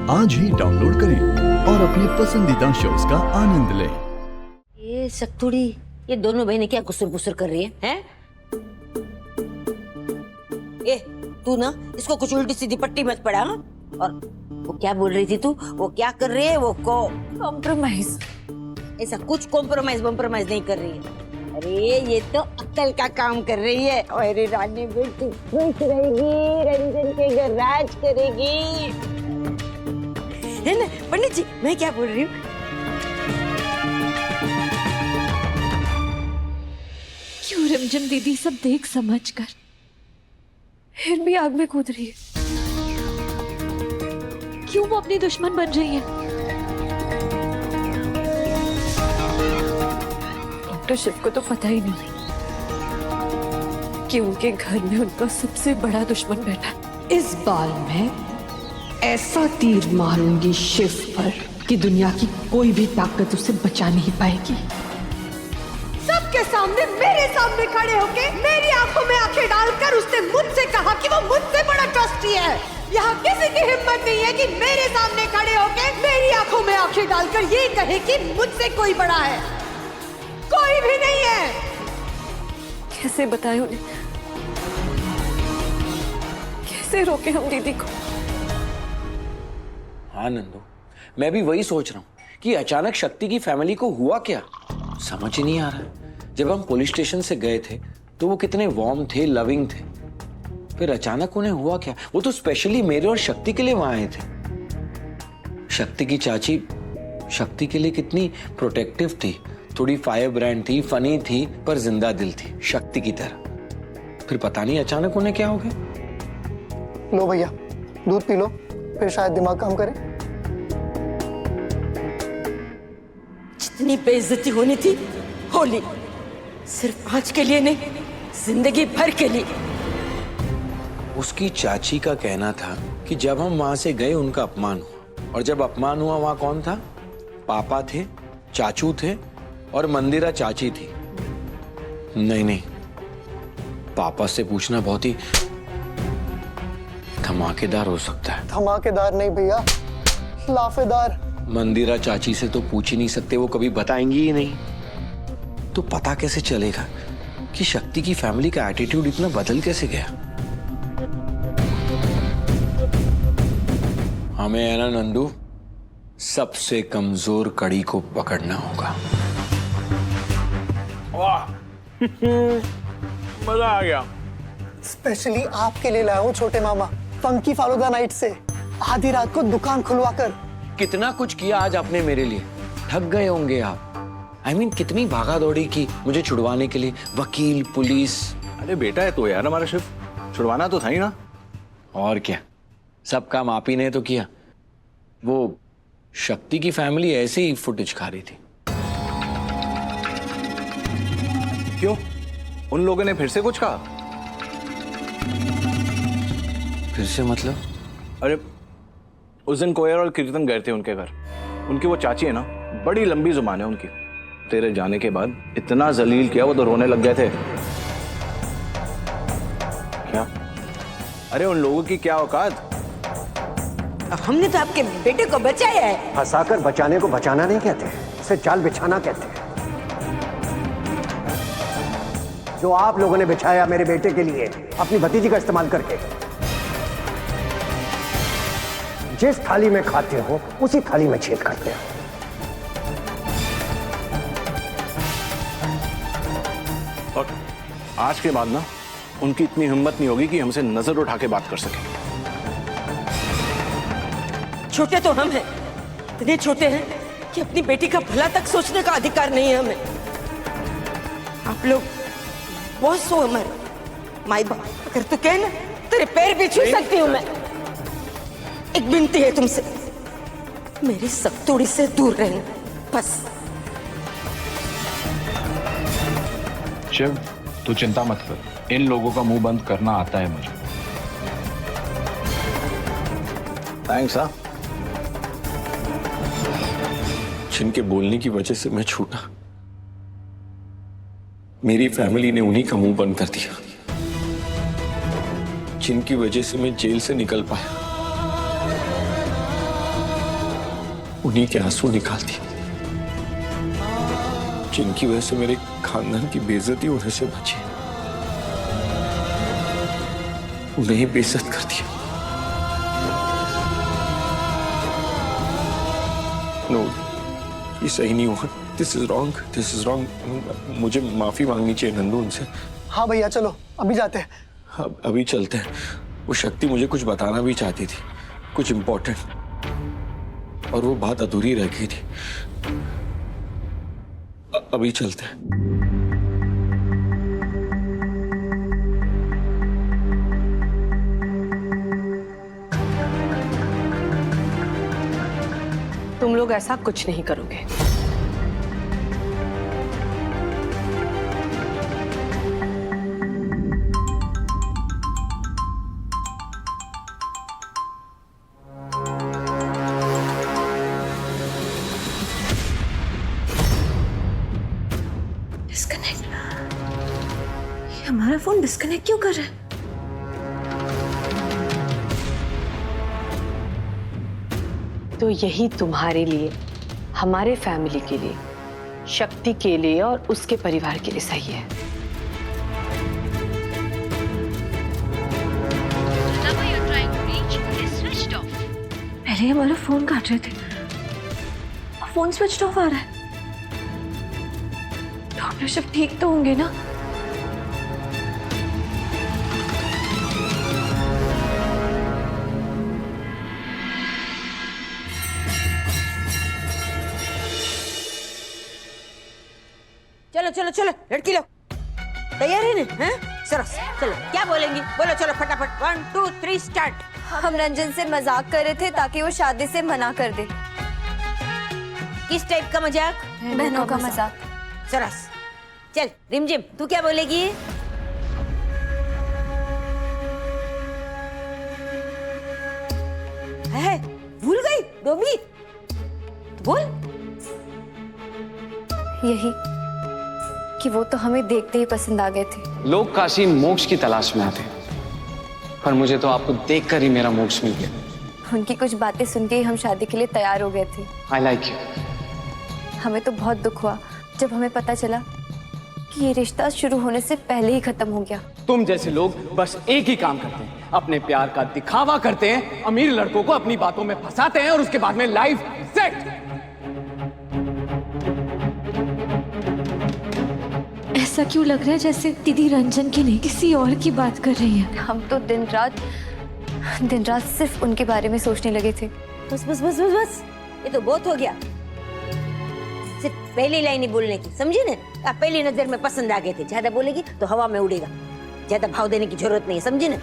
आज ही डाउनलोड करें और अपने पसंदीदा शोज का आनंद लें। ये सक्तुड़ी, ये दोनों बहनें क्या गुस्सुर गुस्सुर कर रही हैं? ए, तू ना इसको कुछ उल्टी सीधी पट्टी मत पड़ा। और वो क्या बोल रही थी तू? वो क्या कर रही है? वो को कॉम्प्रोमाइज। ऐसा कुछ कॉम्प्रोमाइज नहीं कर रही है। अरे ये तो अक्ल का काम कर रही है। अरे रानी बेटी खुश रहेगी, रंजन के घर राज करेगी, है ना? पंडित जी, मैं क्या बोल रही हूँ? क्यों रंजन दीदी सब देख समझ कर फिर भी आग में कूद रही है? क्यों वो अपनी दुश्मन बन रही है? डॉक्टर शिव को तो पता ही नहीं कि उनके घर में उनका सबसे बड़ा दुश्मन बैठा है। इस बाल में ऐसा तीर मारूंगी शिव पर कि दुनिया की कोई भी ताकत उसे बचा नहीं पाएगी। सबके सामने, मेरे सामने खड़े होके मेरी आंखों में आंखें डालकर उसने मुझसे कहा कि वो मुझसे बड़ा ट्रस्टी है। यहाँ किसी की हिम्मत नहीं है कि मेरे सामने खड़े होके मेरी आंखों में आंखें डालकर ये कहे कि मुझसे कोई बड़ा है। कोई भी नहीं है। कैसे बताएं उन्हें? कैसे रोके हम दीदी को? हाँ नंदू, मैं भी वही सोच रहा हूँ कि अचानक शक्ति की फैमिली को हुआ क्या, समझ ही नहीं आ रहा। जब हम पुलिस स्टेशन से गए थे तो वो कितने वार्म थे, लविंग थे, फिर अचानक उन्हें हुआ क्या? वो तो स्पेशली मेरे और शक्ति के लिए वहां आए थे। शक्ति की चाची शक्ति के लिए कितनी प्रोटेक्टिव थी, थोड़ी फायर ब्रांड थी, फनी थी, पर जिंदा दिल थी, शक्ति की तरह। फिर पता नहीं अचानक उन्हें क्या हो गया। लो भैया, दूध पी लो, फिर शायद दिमाग काम करे। जितनी बेइज्जती होनी थी होली, सिर्फ आज के लिए नहीं, जिंदगी भर के लिए। उसकी चाची का कहना था कि जब हम वहां से गए उनका अपमान हुआ, और जब अपमान हुआ वहां कौन था? पापा थे, चाचू थे और मंदिरा चाची थी। नहीं, पापा से पूछना बहुत ही धमाकेदार हो सकता है। धमाकेदार नहीं भैया, लाफेदार। मंदिरा चाची से तो पूछ ही नहीं सकते, वो कभी बताएंगी ही नहीं। तो पता कैसे चलेगा कि शक्ति की फैमिली का एटीट्यूड इतना बदल कैसे गया? हमें है ना नंदू, सबसे कमजोर कड़ी को पकड़ना होगा। वाह मजा आ गया। स्पेशली आपके लिए लाया हूँ छोटे मामा, फंकी फालूदा नाइट से, आधी रात को दुकान खुलवाकर। कितना कुछ किया आज आपने मेरे लिए, थक गए होंगे आप। I mean, कितनी भागा दौड़ी की मुझे छुड़वाने के लिए, वकील, पुलिस। अरे बेटा है तो यार हमारा शिव, छुड़वाना तो था ही ना। और क्या, सब काम आप ही ने तो किया। वो शक्ति की फैमिली ऐसे ही फुटेज खा रही थी। क्यों? उन लोगों ने फिर से कुछ कहा? फिर से मतलब? अरे उस दिन कोयर और कीर्तन गए थे उनके घर। उनकी वो चाची है ना, बड़ी लंबी जुबान है उनकी। तेरे जाने के बाद इतना जलील किया, वो तो रोने लग गए थे। क्या? अरे उन लोगों की क्या औकात? हमने तो आपके बेटे को बचाया है। फंसाकर बचाने को बचाना नहीं कहते, उसे जाल बिछाना कहते हैं। जो आप लोगों ने बिछाया मेरे बेटे के लिए अपनी भतीजी का इस्तेमाल करके। जिस थाली में खाते हो उसी थाली में छेद करते हो। और आज के बाद ना उनकी इतनी हिम्मत नहीं होगी कि हमसे नजर उठा के बात कर सके। छोटे तो हम हैं, इतने छोटे हैं कि अपनी बेटी का भला तक सोचने का अधिकार नहीं है हमें। आप लोग बॉस हो हमारे, माई बाप। अगर तू कहे ना, तेरे पैर भी छू सकती हूँ मैं। एक विनती है तुमसे, मेरी सक्तुड़ी से दूर रहना, बस। शिव, तू चिंता मत कर, इन लोगों का मुंह बंद करना आता है मुझे। थैंक्स। हाँ, जिनके बोलने की वजह से मैं छूटा, मेरी फैमिली ने उन्हीं का मुंह बंद कर दिया। जिनकी वजह से मैं जेल से निकल पाया, उन्हीं के आंसू निकाल दिए, जिनकी वजह से मेरे खानदान की बेइज्जती होने से बची। उन्हें ही बेइज्जत कर दिया। नो, ये सही नहीं हुआ। This is wrong, this is wrong. मुझे माफी मांगनी चाहिए नंदू उनसे। हाँ भैया चलो अभी जाते हैं। अभी चलते हैं। वो शक्ति मुझे कुछ बताना भी चाहती थी, कुछ इम्पोर्टेंट, और वो बात अधूरी रह गई थी। अभी चलते हैं। तुम लोग ऐसा कुछ नहीं करोगे। डिस्कनेक्ट। ये हमारा फोन डिस्कनेक्ट क्यों कर रहा है? तो यही तुम्हारे लिए, हमारे फैमिली के लिए, शक्ति के लिए और उसके परिवार के लिए सही है। पहले हमारा फोन काट रहे थे, अब फोन स्विच ऑफ आ रहा है। डॉक्टर शिव ठीक तो होंगे ना? चलो चलो चलो लड़की लोग तैयार है ना? हैं? सरस चलो, क्या बोलेंगी बोलो, चलो फटाफट 1 2 3 स्टार्ट। हम रंजन से मजाक कर रहे थे ताकि वो शादी से मना कर दे। किस टाइप का मजाक? बहनों का मजाक। सरस चल रिमझिम, तू क्या बोलेगी? है भूल गई डोबी, बोल। यही कि वो तो हमें देखते ही पसंद आ गए थे। लोग काशी मोक्ष की तलाश में आते, पर मुझे तो आपको देखकर ही मेरा मोक्ष मिल गया। उनकी कुछ बातें सुन के ही हम शादी के लिए तैयार हो गए थे। I like you. हमें तो बहुत दुख हुआ जब हमें पता चला कि ये रिश्ता शुरू होने से पहले ही खत्म हो गया। तुम जैसे लोग बस एक ही काम करते हैं, अपने प्यार का दिखावा करते हैं, अमीर लड़कों को अपनी बातों में फंसाते हैं और उसके बाद में लाइफ सेट। ऐसा क्यों लग रहा है जैसे दीदी रंजन की नहीं किसी और की बात कर रही है? हम तो दिन रात सिर्फ उनके बारे में सोचने लगे थे। बस बस बस बस बस, ये तो बहुत हो गया। सिर्फ पहली लाइन ही बोलने की, समझी ना? आप पहली नजर में पसंद आ गए थे, ज्यादा बोलेगी तो हवा में उड़ेगा। ज्यादा भाव देने की जरूरत नहीं है, समझी ना?